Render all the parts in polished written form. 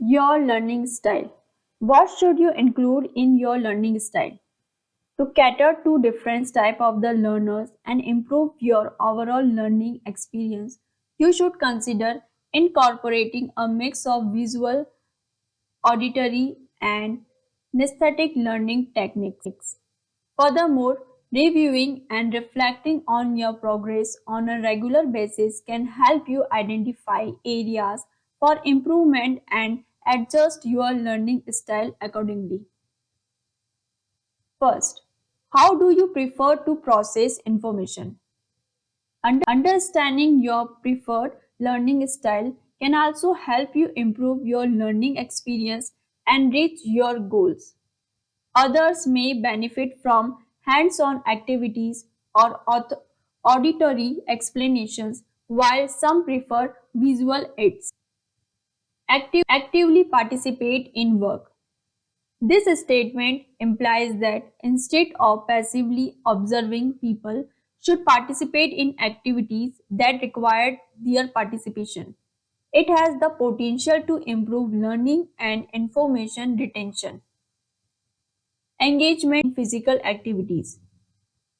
Your learning style. What should you include in your learning style? To cater to different type of the learners and improve your overall learning experience, you should consider incorporating a mix of visual, auditory, and kinesthetic learning techniques. Furthermore, reviewing and reflecting on your progress on a regular basis can help you identify areas for improvement and adjust your learning style accordingly. First, how do you prefer to process information? Understanding your preferred learning style can also help you improve your learning experience and reach your goals. Others may benefit from hands on activities or auditory explanations, while some prefer visual aids. Actively participate in work. This statement implies that instead of passively observing, people should participate in activities that require their participation. It has the potential to improve learning and information retention. Engagement in physical activities.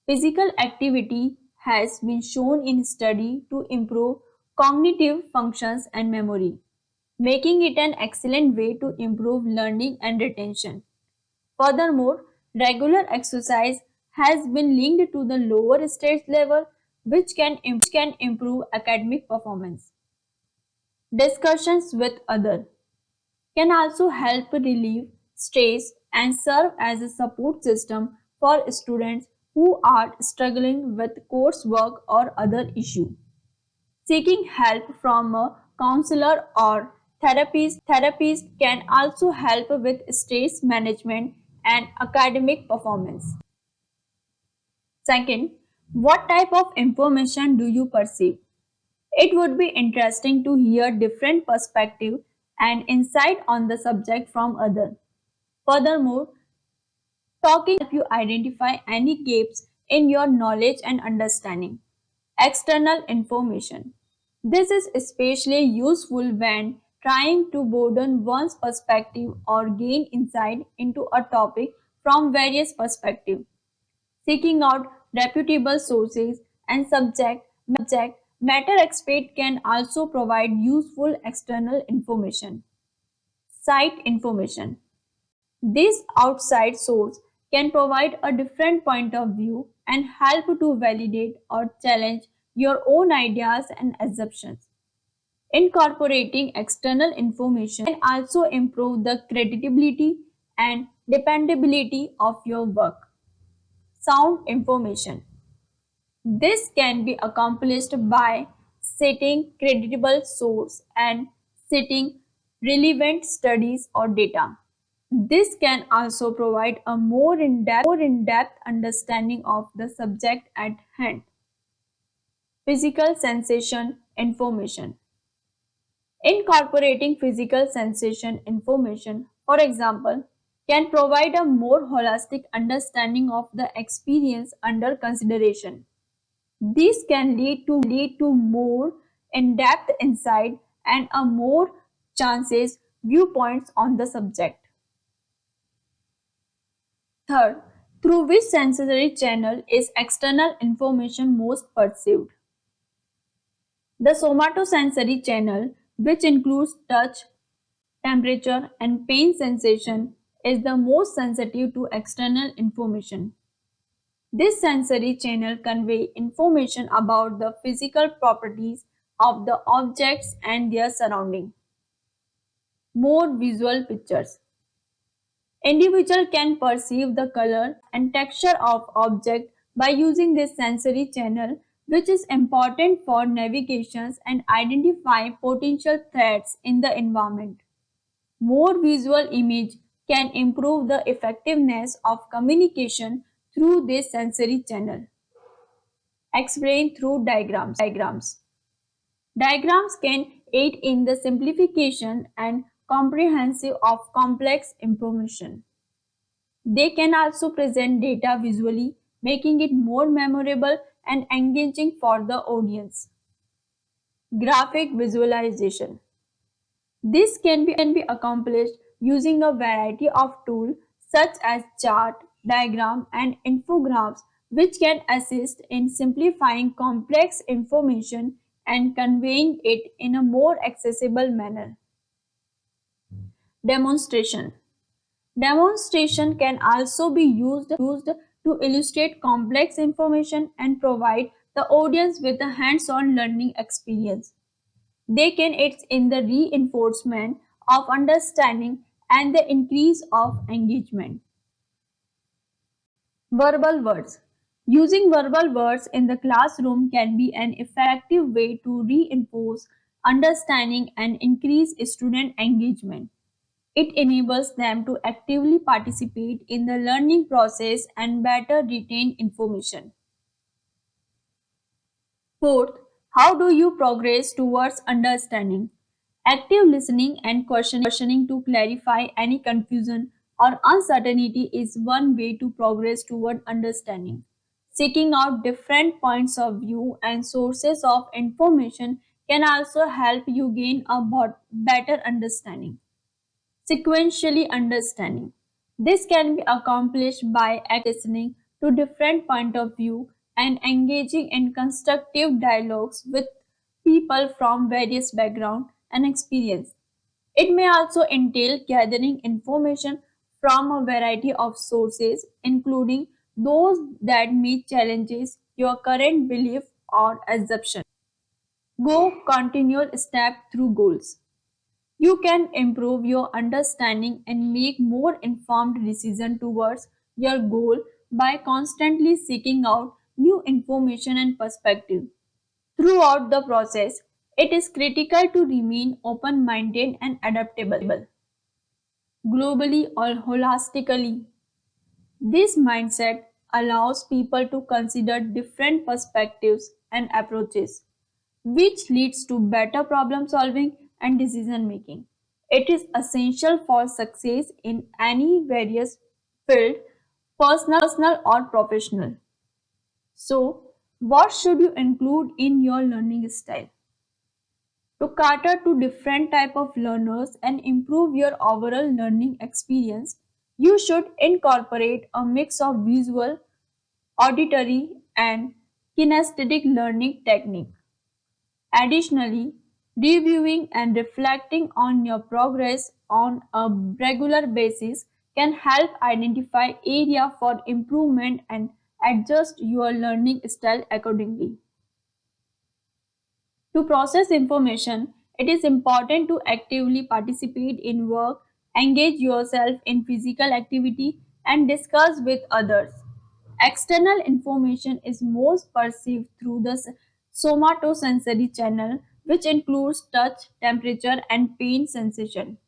Physical activity has been shown in study to improve cognitive functions and memory, making it an excellent way to improve learning and retention. Furthermore, regular exercise has been linked to the lower stress level, which can improve academic performance. Discussions with others can also help relieve stress and serve as a support system for students who are struggling with coursework or other issues. Seeking help from a counselor or therapist can also help with stress management and academic performance. Second, what type of information do you perceive? It would be interesting to hear different perspective and insight on the subject from others. Furthermore, talking help you identify any gaps in your knowledge and understanding. External information. This is especially useful when trying to broaden one's perspective or gain insight into a topic from various perspectives. Seeking out reputable sources and matter expert can also provide useful external information. Site information. This outside source can provide a different point of view and help to validate or challenge your own ideas and assumptions. Incorporating external information can also improve the credibility and dependability of your work. Sound information. This can be accomplished by citing credible source and citing relevant studies or data. This can also provide a more in-depth understanding of the subject at hand. Physical sensation information. Incorporating physical sensation information, for example, can provide a more holistic understanding of the experience under consideration. This can lead to more in-depth insight and a more chances viewpoints on the subject. Third, through which sensory channel is external information most perceived? The somatosensory channel, which includes touch, temperature, and pain sensation, is the most sensitive to external information. This sensory channel conveys information about the physical properties of the objects and their surrounding. More visual pictures. Individual can perceive the color and texture of object by using this sensory channel, which is important for navigations and identify potential threats in the environment. More visual image can improve the effectiveness of communication through this sensory channel. Explain through diagrams. Diagrams can aid in the simplification and comprehensive of complex information. They can also present data visually, making it more memorable and engaging for the audience. Graphic visualization. This can be accomplished using a variety of tools such as chart, diagram, and infographics, which can assist in simplifying complex information and conveying it in a more accessible manner. Demonstration. Demonstration can also be used to illustrate complex information and provide the audience with a hands-on learning experience. They can aid in the reinforcement of understanding and the increase of engagement. Verbal words. Using verbal words in the classroom can be an effective way to reinforce understanding and increase student engagement. It enables them to actively participate in the learning process and better retain information. Fourth, how do you progress towards understanding? Active listening and questioning to clarify any confusion or uncertainty is one way to progress toward understanding. Seeking out different points of view and sources of information can also help you gain a better understanding. Sequentially understanding. This can be accomplished by listening to different point of view and engaging in constructive dialogues with people from various background and experience. It may also entail gathering information from a variety of sources, including those that may challenges your current belief or assumption. Go continual step through goals. You can improve your understanding and make more informed decisions towards your goal by constantly seeking out new information and perspective. Throughout the process, it is critical to remain open minded and adaptable, globally or holistically. This mindset allows people to consider different perspectives and approaches, which leads to better problem solving and decision making. It is essential for success in any various field, personal or professional. So, what should you include in your learning style? To cater to different type of learners and improve your overall learning experience, you should incorporate a mix of visual, auditory, and kinesthetic learning technique. Additionally, reviewing and reflecting on your progress on a regular basis can help identify area for improvement and adjust your learning style accordingly. To process information, it is important to actively participate in work, engage yourself in physical activity, and discuss with others. External information is most perceived through the somatosensory channel, which includes touch, temperature, and pain sensation.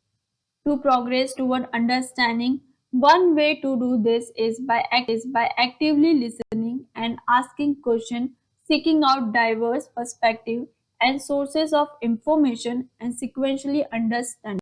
To progress toward understanding, one way to do this is by actively listening and asking questions, seeking out diverse perspectives and sources of information, and sequentially understanding.